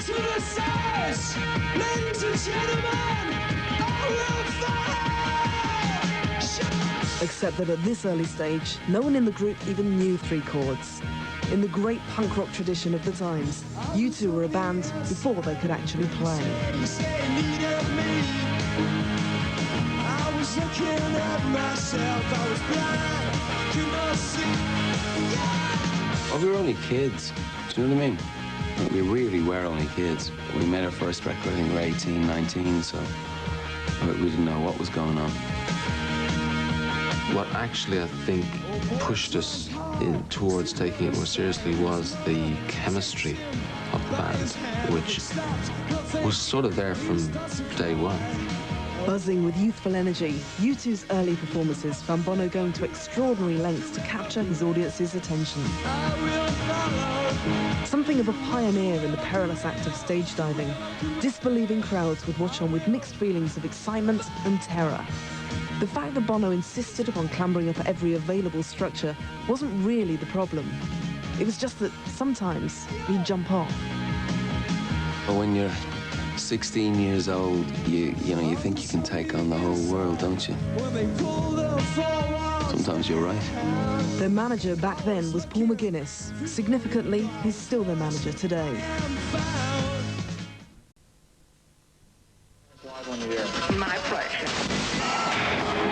to the stars, ladies and gentlemen, I will fire. Except that at this early stage, no one in the group even knew three chords. In the great punk rock tradition of the times, U2 were a band before they could actually play. I was looking at myself, I was blind, could not see. Oh, we were only kids, do you know what I mean? We really were only kids. We made our first record, I think we were 18, 19, so we didn't know what was going on. What actually, I think, pushed us towards taking it more seriously was the chemistry of the band, which was sort of there from day one. Buzzing with youthful energy, U2's early performances found Bono going to extraordinary lengths to capture his audience's attention. Something of a pioneer in the perilous act of stage diving, disbelieving crowds would watch on with mixed feelings of excitement and terror. The fact that Bono insisted upon clambering up every available structure wasn't really the problem. It was just that sometimes he'd jump off. But when you're 16 years old, you think you can take on the whole world, don't you? Sometimes you're right. Their manager back then was Paul McGuinness. Significantly, he's still their manager today. My pleasure.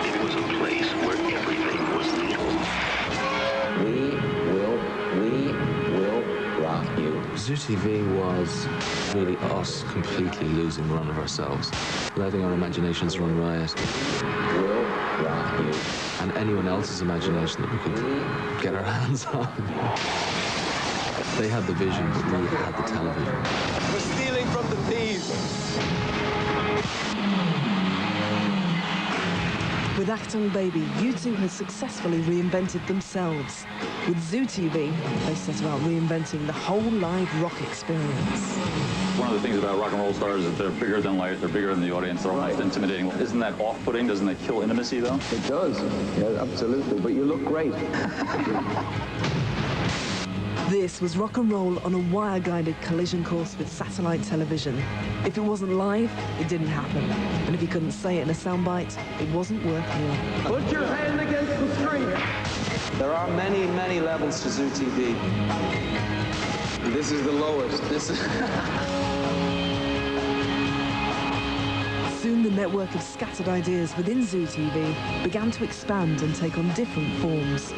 It was a place where everything was legal. We will rock you. Zoo TV was really us completely losing run of ourselves, letting our imaginations run riot. We'll rock you. And anyone else's imagination that we could get our hands on. They had the vision, but we had the television. We're stealing from the thieves. With Achtung Baby, U2 has successfully reinvented themselves. With Zoo TV, they set about reinventing the whole live rock experience. One of the things about rock and roll stars is that they're bigger than life, they're bigger than the audience, they're almost intimidating. Isn't that off-putting? Doesn't that kill intimacy, though? It does. Yeah, absolutely. But you look great. This was rock and roll on a wire-guided collision course with satellite television. If it wasn't live, it didn't happen. And if you couldn't say it in a soundbite, it wasn't worth hearing. Put your hand against the screen. There are many, many levels to Zoo TV. This is the lowest. This is... Soon the network of scattered ideas within Zoo TV began to expand and take on different forms.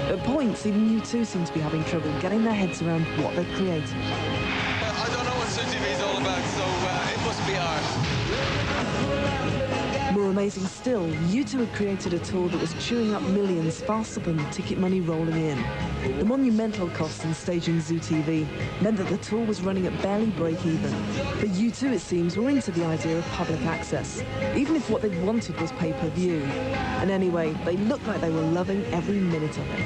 At points, even U2 seemed to be having trouble getting their heads around what they'd created. I don't know what Zoo TV is all about, so it must be art. More amazing still, U2 had created a tour that was chewing up millions faster than the ticket money rolling in. The monumental costs in staging Zoo TV meant that the tour was running at barely break-even. But U2, it seems, were into the idea of public access, even if what they wanted was pay-per-view. And anyway, they looked like they were loving every minute of it.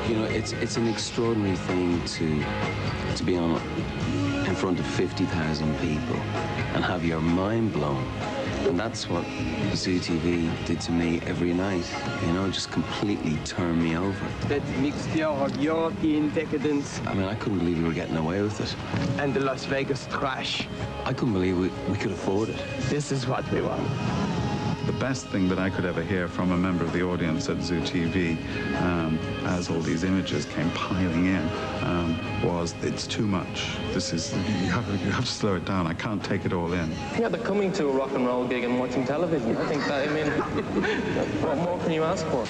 You know, it's an extraordinary thing to be on in front of 50,000 people and have your mind blown. And that's what Zoo TV did to me every night. You know, just completely turned me over. That mixture of European decadence. I mean, I couldn't believe we were getting away with it. And the Las Vegas trash. I couldn't believe we could afford it. This is what we want. The best thing that I could ever hear from a member of the audience at Zoo TV, as all these images came piling in, was, it's too much. This is, you have to slow it down. I can't take it all in. Yeah, they're coming to a rock and roll gig and watching television. I think that, I mean, what more can you ask for?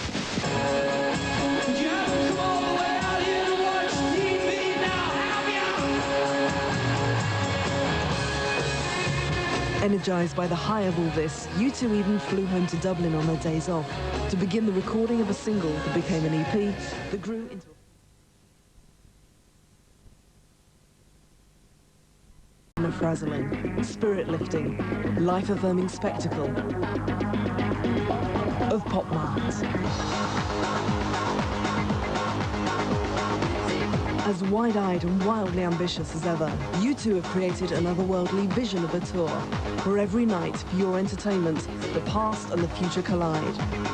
Energised by the high of all this, U2 even flew home to Dublin on their days off to begin the recording of a single that became an EP that grew into a frazzling, spirit-lifting, life-affirming spectacle of Pop Mart. As wide-eyed and wildly ambitious as ever, U2 have created an otherworldly vision of a tour, where every night, for your entertainment, the past and the future collide,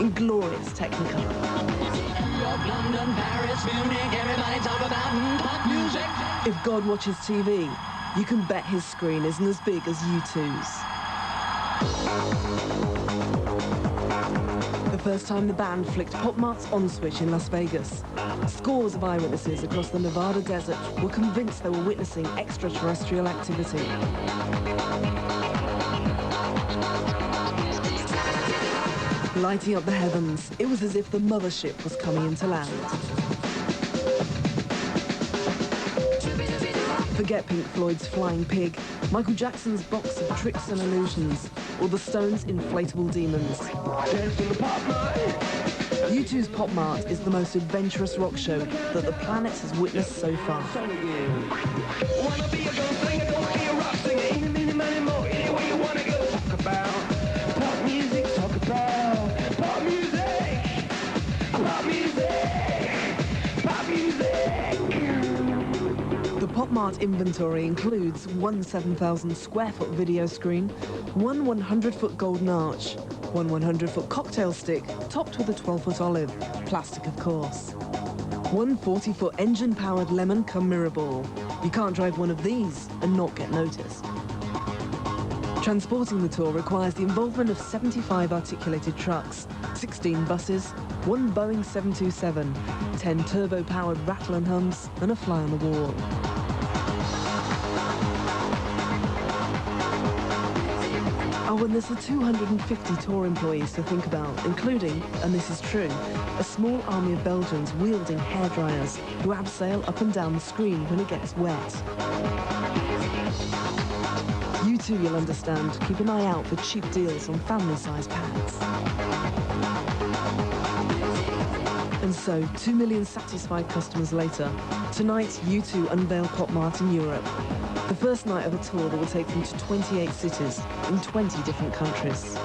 in glorious Technicolor. If God watches TV, You can bet his screen isn't as big as U2's. The first time the band flicked Pop Mart's on switch in Las Vegas, scores of eyewitnesses across the Nevada desert were convinced they were witnessing extraterrestrial activity. Lighting up the heavens, it was as if the mothership was coming into land. Forget Pink Floyd's Flying Pig, Michael Jackson's Box of Tricks and Illusions, or the Stones' Inflatable Demons. U2's Pop Mart is the most adventurous rock show that the planet has witnessed so far. The Pop Mart inventory includes one 7,000 square foot video screen, one 100-foot golden arch, one 100-foot cocktail stick topped with a 12-foot olive, plastic of course, one 40-foot engine-powered lemon cum mirror ball. You can't drive one of these and not get noticed. Transporting the tour requires the involvement of 75 articulated trucks, 16 buses, one Boeing 727, 10 turbo-powered rattle and hums, and a fly on the wall. Oh, and there's the 250 tour employees to think about, including, and this is true, a small army of Belgians wielding hairdryers who abseil up and down the screen when it gets wet. You too, you'll understand, keep an eye out for cheap deals on family-size pads. And so, 2 million satisfied customers later, tonight U2 unveil Pop Mart in Europe. The first night of a tour that will take them to 28 cities in 20 different countries.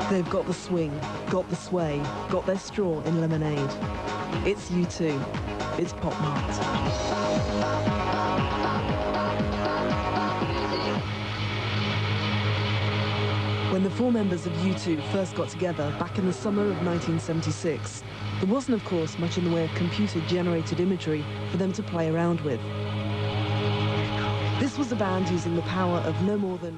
They've got the swing, got the sway, got their straw in lemonade. It's U2. It's Pop Mart. When the four members of U2 first got together back in the summer of 1976, there wasn't, of course, much in the way of computer-generated imagery for them to play around with. This was a band using the power of no more than